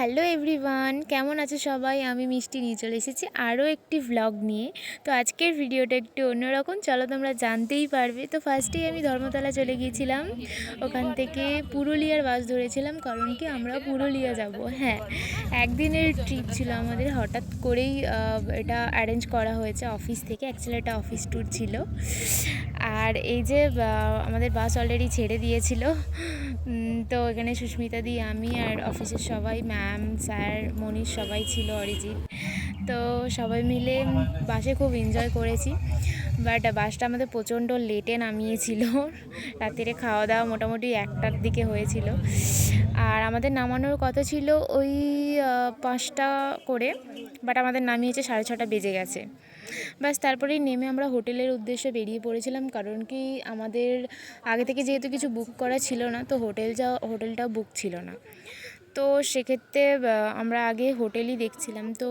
Hello everyone, কেমন আছে সবাই? আমি মিষ্টি নিয়ে চলে এসেছি আরও একটি ভ্লগ নিয়ে। তো আজকের ভিডিওটা একটু অন্যরকম, চলো তোমরা জানতেই পারবে। তো ফার্স্টেই আমি ধর্মতলা চলে গিয়েছিলাম, ওখান থেকে পুরুলিয়ার বাস ধরেছিলাম, কারণ কি আমরা পুরুলিয়া যাব। হ্যাঁ, একদিনের ট্রিপ ছিল আমাদের, হঠাৎ করেই এটা অ্যারেঞ্জ করা হয়েছে অফিস থেকে। অ্যাকচুয়ালি এটা অফিস ট্যুর ছিল। আর এই যে আমাদের বাস অলরেডি ছেড়ে দিয়েছিল। তো এখানে সুস্মিতা দি, আমি আর অফিসের সবাই, ম্যাম, স্যার, মনীষ সবাই ছিল, অরিজিৎ। তো সবাই মিলে বাসে খুব এনজয় করেছি। বাট বাসটা আমাদের প্রচণ্ড লেটে নামিয়েছিল। রাত্রিরে খাওয়া দাওয়া মোটামুটি 1টার দিকে হয়েছিল। আর আমাদের নামানোর কথা ছিল ওই 5টা করে, বাট আমাদের নামিয়েছে 6:30 বেজে গেছে। বাস তারপরেই নেমে আমরা হোটেলের উদ্দেশ্যে বেরিয়ে পড়েছিলাম, কারণ কি আমাদের আগে থেকে যেহেতু কিছু বুক করা ছিল না, তো হোটেলটাও বুক ছিল না। তো সেক্ষেত্রে আমরা আগে হোটেলই দেখছিলাম। তো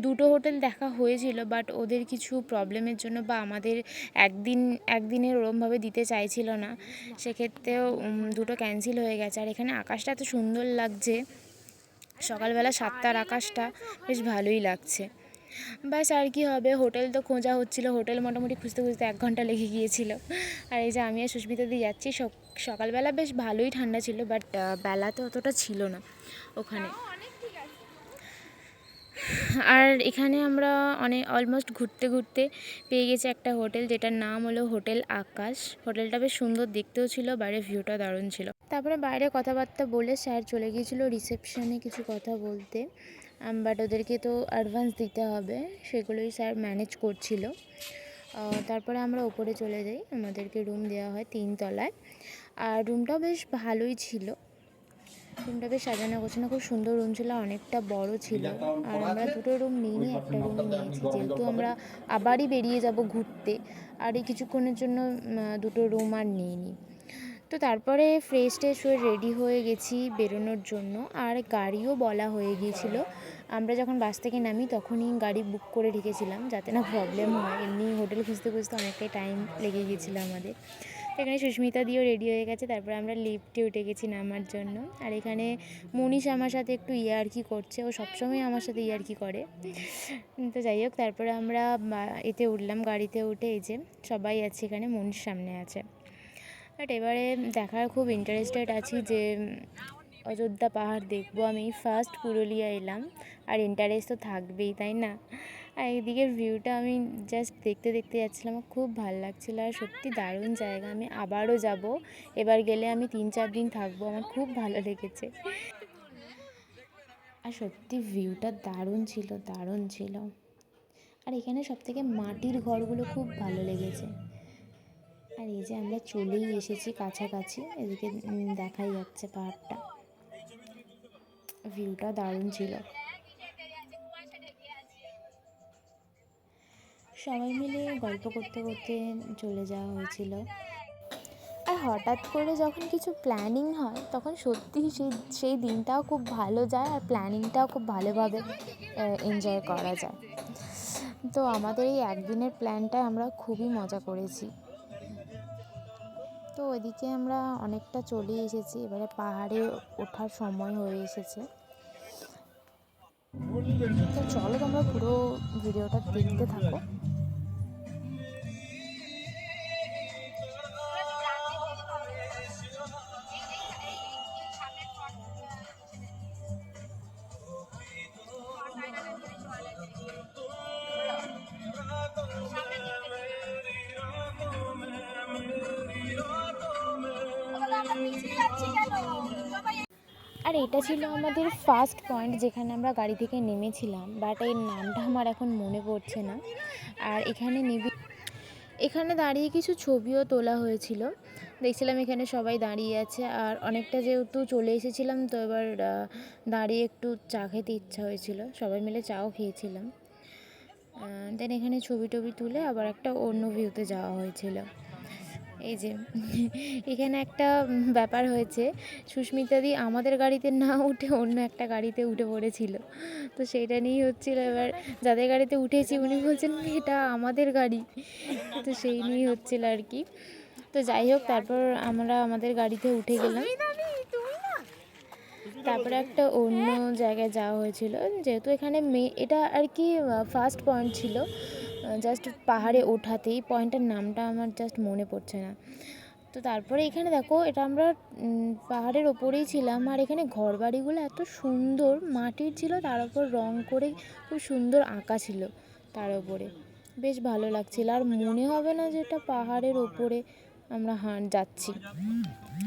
দুটো হোটেল দেখা হয়েছিল, বাট ওদের কিছু প্রবলেমের জন্য বা আমাদের একদিনের ওরমভাবে দিতে চাইছিল না, সেক্ষেত্রেও দুটো ক্যান্সেল হয়ে গেছে। আর এখানে আকাশটা এত সুন্দর লাগছে, সকালবেলা 7টার আকাশটা বেশ ভালোই লাগছে। ব্যাস আর কি হবে, হোটেল তো খোঁজা হচ্ছিল, হোটেল মোটামুটি খুঁজতে খুঁজতে 1 ঘন্টা লেগে গিয়েছিল। আর এই যে আমি আর সুস্মিতা দিয়ে যাচ্ছি। সকালবেলা বেশ ভালোই ঠান্ডা ছিল, বাট বেলাতে অতটা ছিল না ওখানে। আর এখানে আমরা অলমোস্ট ঘুরতে ঘুরতে পেয়ে গেছি একটা হোটেল, যেটার নাম হলো হোটেল আকাশ। হোটেলটা বেশ সুন্দর দেখতেও ছিল, বাইরের ভিউটা দারুণ ছিল। তারপরে বাইরে কথাবার্তা বলে স্যার চলে গিয়েছিলো রিসেপশনে কিছু কথা বলতে, বাট ওদেরকে তো অ্যাডভান্স দিতে হবে, সেগুলোই স্যার ম্যানেজ করছিল। তারপরে আমরা ওপরে চলে যাই, আমাদেরকে রুম দেওয়া হয় 3 তলায়। আর রুমটাও বেশ ভালোই ছিল, রুমটা বেশ সাজানো গোছানো, খুব সুন্দর রুম ছিল, অনেকটা বড় ছিল। আর আমরা দুটো রুম নিইনি, একটা রুম নিয়েছি, যেহেতু আমরা আবারই বেরিয়ে যাব ঘুরতে। আর এই কিছুক্ষণের জন্য দুটো রুম আর নিইনি। তো তারপরে ফ্রেশ ট্রেশ হয়ে রেডি হয়ে গেছি বেরোনোর জন্য। আর গাড়িও বলা হয়ে গিয়েছিল, আমরা যখন বাস থেকে নামি তখনই গাড়ি বুক করে রেখেছিলাম, যাতে না প্রবলেম হয়। এমনি হোটেল খুঁজতে খুঁজতে অনেকটাই টাইম লেগে গিয়েছিলো আমাদের। এখানে সুস্মিতা দিয়েও রেডি হয়ে গেছে, তারপরে আমরা লিফটে উঠে গেছি নামার জন্য। আর এখানে মনীষ আমার সাথে একটু ইয়ার্কি করছে, ও সবসময় আমার সাথে ইয়ার্কি করে। তো যাই হোক, তারপরে আমরা এতে উঠলাম, গাড়িতে উঠে এই যে সবাই আছে এখানে, মনীষ সামনে আছে। বাট এবারে দেখার খুব ইন্টারেস্টেড আছি যে অযোধ্যা পাহাড় দেখবো। আমি ফার্স্ট পুরুলিয়া এলাম, আর ইন্টারেস্ট তো থাকবেই, তাই না? আর এইদিকের ভিউটা আমি জাস্ট দেখতে দেখতে যাচ্ছিলাম, আমার খুব ভালো লাগছিলো। আর সত্যি দারুণ জায়গা, আমি আবারও যাব। এবার গেলে আমি 3-4 দিন থাকবো, আমার খুব ভালো লেগেছে। আর সত্যি ভিউটা দারুণ ছিল, দারুণ ছিল। আর এখানে সবথেকে মাটির ঘরগুলো খুব ভালো লেগেছে। আর এই যে আমরা চলেই এসেছি কাছাকাছি, এদিকে দেখাই যাচ্ছে পাহাড়টা, ভিউটা দারুণ ছিল। সবাই মিলে গল্প করতে করতে চলে যাওয়া হয়েছিল। আর হঠাৎ করে যখন কিছু প্ল্যানিং হয়, তখন সত্যি সেই দিনটাও খুব ভালো যায়, আর প্ল্যানিংটাও খুব ভালোভাবে এনজয় করা যায়। তো আমাদের এই একদিনের প্ল্যানটায় আমরা খুবই মজা করেছি। তো ওইদিকে আমরা অনেকটা চলে এসেছি, এবারে পাহাড়ে ওঠার সময় হয়ে এসেছে। তো চলো তোমরা পুরো ভিডিওটা দেখতে থাকো। আর এটা ছিল আমাদের ফার্স্ট পয়েন্ট, যেখানে আমরা গাড়ি থেকে নেমেছিলাম, বাট এর নামটা আমার এখন মনে পড়ছে না। আর এখানে দাঁড়িয়ে কিছু ছবিও তোলা হয়েছিল, দেখছিলাম এখানে সবাই দাঁড়িয়ে আছে। আর অনেকটা যেহেতু চলে এসেছিলাম, তো এবার দাঁড়িয়ে একটু চা খেতে ইচ্ছা হয়েছিল, সবাই মিলে চাও খেয়েছিলাম। দেন এখানে ছবি টবি তুলে আবার একটা অন্য ভিউতে যাওয়া হয়েছিল। এই যে এখানে একটা ব্যাপার হয়েছে, সুস্মিতাদি আমাদের গাড়িতে না উঠে অন্য একটা গাড়িতে উঠে পড়েছিল। তো সেইটা নিয়েই হচ্ছিলো, এবার যাদের গাড়িতে উঠেছি উনি বলছেন এটা আমাদের গাড়ি, তো সেই নিয়েই হচ্ছিল আর কি। তো যাই হোক, তারপর আমরা আমাদের গাড়িতে উঠে গেলাম। তারপরে একটা অন্য জায়গায় যাওয়া হয়েছিল, যেহেতু এখানে এটা আর কি ফার্স্ট পয়েন্ট ছিল, জাস্ট পাহাড়ে ওঠাতেই, পয়েন্টের নামটা আমার জাস্ট মনে পড়ছে না। তো তারপরে এখানে দেখো, এটা আমরা পাহাড়ের ওপরেই ছিলাম, আর এখানে ঘরবাড়িগুলো এত সুন্দর মাটির ছিল, তার উপর রং করে খুব সুন্দর আঁকা ছিল তার উপরে, বেশ ভালো লাগছিল। আর মনে হবে না যে এটা পাহাড়ের ওপরে আমরা যাচ্ছি।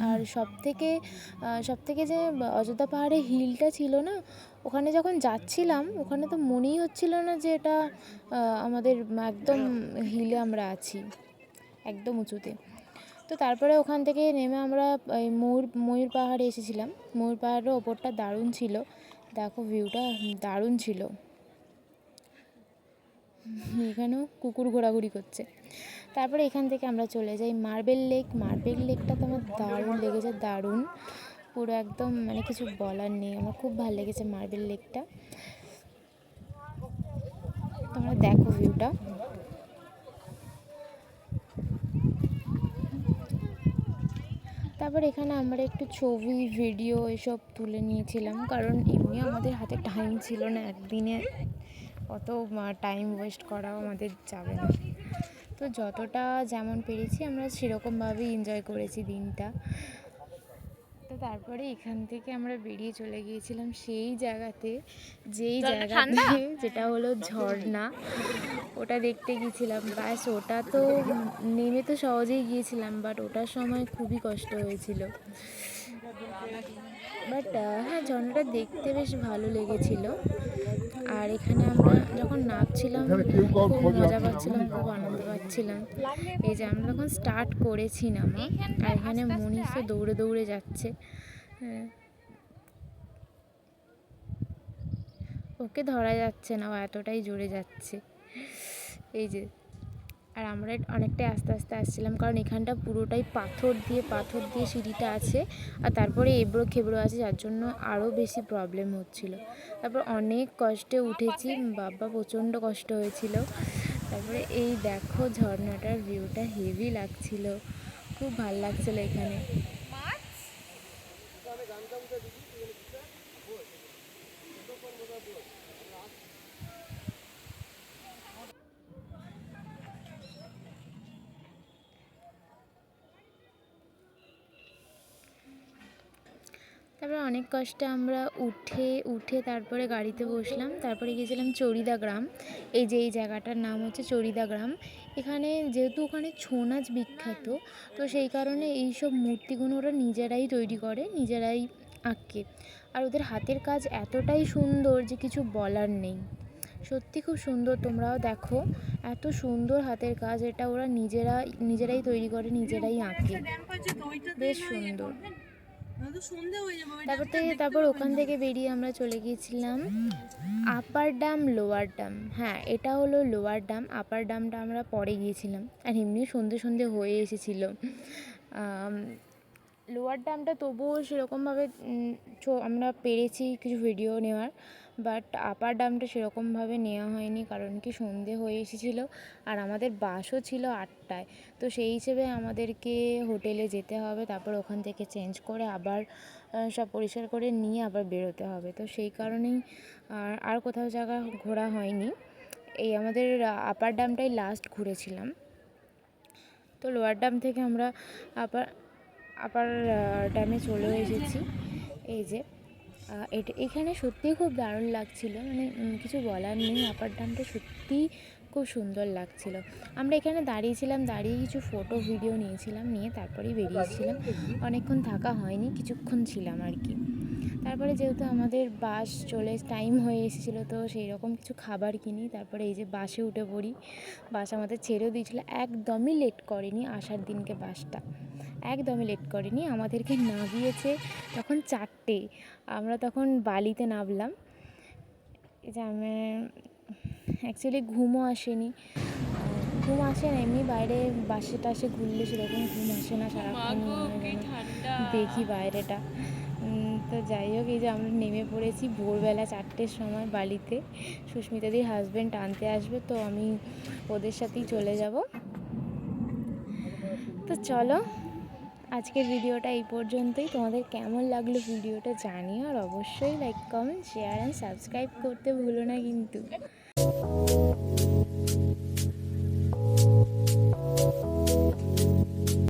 আর সবথেকে যে অযোধ্যা পাহাড়ে হিলটা ছিল না, ওখানে যখন যাচ্ছিলাম ওখানে তো মনেই হচ্ছিল না যে এটা আমাদের একদম হিলে আমরা আছি, একদম উঁচুতে। তো তারপরে ওখান থেকে নেমে আমরা এই ময়ূর পাহাড়ে এসেছিলাম। ময়ূর পাহাড়ের ওপরটা দারুণ ছিল, দেখো ভিউটা দারুণ ছিল। এখানেও কুকুর ঘোরাঘুরি করছে। তারপরে এখান থেকে আমরা চলে যাই মার্বেল লেকটা তো আমার দারুণ লেগেছে, দারুণ, পুরো একদম মানে কিছু বলার নেই, আমার খুব ভালো লেগেছে মার্বেল লেকটা। তোমরা দেখো ভিউটা। তারপর এখানে আমরা একটু ছবি ভিডিও এসব তুলে নিয়েছিলাম, কারণ এমনি আমাদের হাতে টাইম ছিল না, একদিনে অত টাইম ওয়েস্ট করাও আমাদের যাবে না। তো যতটা যেমন পেরেছি আমরা সেরকমভাবেই এনজয় করেছি দিনটা। তো তারপরে এখান থেকে আমরা বেরিয়ে চলে গিয়েছিলাম সেই জায়গাতে, যেটা হলো ঝর্ণা, ওটা দেখতে গিয়েছিলাম। ব্যাস, ওটা তো নেমে তো সহজেই গিয়েছিলাম, বাট ওটার সময় খুবই কষ্ট হয়েছিল। বাট হ্যাঁ, ঝর্ণাটা দেখতে বেশ ভালো লেগেছিল। আর এখানে আমরা যখন নাচছিলাম খুব মজা পাচ্ছিলাম, খুব আনন্দ পাচ্ছিলাম। এই যে আমরা যখন স্টার্ট করেছি নামা, আর এখানে মনীষ দৌড়ে দৌড়ে যাচ্ছে, হ্যাঁ, ওকে ধরা যাচ্ছে না, ও এতটাই জোরে যাচ্ছে। এই যে, আর আমরা অনেকটাই আস্তে আস্তে আসছিলাম, কারণ এখানটা পুরোটাই পাথর দিয়ে সিঁড়িটা আছে, আর তারপরে এবড়ো খেবড়ো আছে, যার জন্য আরও বেশি প্রবলেম হচ্ছিল। তারপর অনেক কষ্টে উঠেছি, বাবা প্রচণ্ড কষ্ট হয়েছিল। তারপরে এই দেখো ঝর্ণাটার ভিউটা হেভি লাগছিল, খুব ভাল লাগছিল এখানে। তারপরে অনেক কষ্টে আমরা উঠে তারপরে গাড়িতে বসলাম। তারপরে গিয়েছিলাম চড়িদা গ্রাম। এই জায়গাটার নাম হচ্ছে চড়িদা গ্রাম। এখানে যেহেতু ওখানে ছৌ নাচ বিখ্যাত, তো সেই কারণে এইসব মূর্তিগুলো ওরা নিজেরাই তৈরি করে, নিজেরাই আঁকে। আর ওদের হাতের কাজ এতটাই সুন্দর যে কিছু বলার নেই, সত্যি খুব সুন্দর। তোমরাও দেখো, এত সুন্দর হাতের কাজ, এটা ওরা নিজেরাই তৈরি করে, নিজেরাই আঁকে, বেশ সুন্দর। তারপর ওখান থেকে বেরিয়ে আমরা চলে গিয়েছিলাম আপার ড্যাম, লোয়ার ড্যাম। হ্যাঁ, এটা হলো লোয়ার ড্যাম, আপার ড্যামটা আমরা পরে গিয়েছিলাম, আর এমনি সন্ধে হয়ে এসেছিলো। লোয়ার ড্যামটা তবুও সেরকমভাবে আমরা পেরেছি কিছু ভিডিও নেওয়ার, বাট আপার ড্যামটা সেরকমভাবে নেওয়া হয়নি, কারণ কি সন্ধে হয়ে এসেছিলো, আর আমাদের বাসও ছিল 8টায়। তো সেই হিসেবে আমাদেরকে হোটেলে যেতে হবে, তারপর ওখান থেকে চেঞ্জ করে আবার সব পরিষ্কার করে নিয়ে আবার বেরোতে হবে। তো সেই কারণেই আর কোথাও জায়গা ঘোরা হয়নি, এই আমাদের আপার ড্যামটাই লাস্ট ঘুরেছিলাম। তো লোয়ার ড্যাম থেকে আমরা আপার ড্যামে চলে এসেছি। এই যে এখানে সত্যিই খুব দারুণ লাগছিল, মানে কিছু বলার নেই, আপার ড্যামটা সত্যিই খুব সুন্দর লাগছিল। আমরা এখানে দাঁড়িয়ে কিছু ফটো ভিডিও নিয়ে তারপরেই বেরিয়েছিলাম। অনেকক্ষণ থাকা হয়নি, কিছুক্ষণ ছিলাম আর কি। তারপরে যেহেতু আমাদের বাস টাইম হয়ে এসেছিলো, তো সেই রকম কিছু খাবার কিনি, তারপরে এই যে বাসে উঠে পড়ি। বাস আমাদের ছেড়েও দিয়েছিলো, একদমই লেট করেনি আসার দিনকে, বাসটা একদমই লেট করেনি। আমাদেরকে নামিয়েছে তখন 4টে, আমরা তখন বালিতে নামলাম। এই যে আমি অ্যাকচুয়ালি ঘুম আসে না, এমনি বাইরে বাসে টাসে ঘুরলে সেরকম ঘুম আসে না, সারাক্ষণ দেখি বাইরেটা। তো যাই হোক, এই যে আমরা নেমে পড়েছি ভোরবেলা 4টের সময় বালিতে। সুস্মিতাদির হাজব্যান্ড আনতে আসবে, তো আমি ওদের সাথেই চলে যাব। তো চলো, আজকের ভিডিওটা এই পর্যন্তই। তোমাদের কেমন লাগলো ভিডিওটা জানিও, আর অবশ্যই like comment share and subscribe করতে ভুলো না কিন্তু।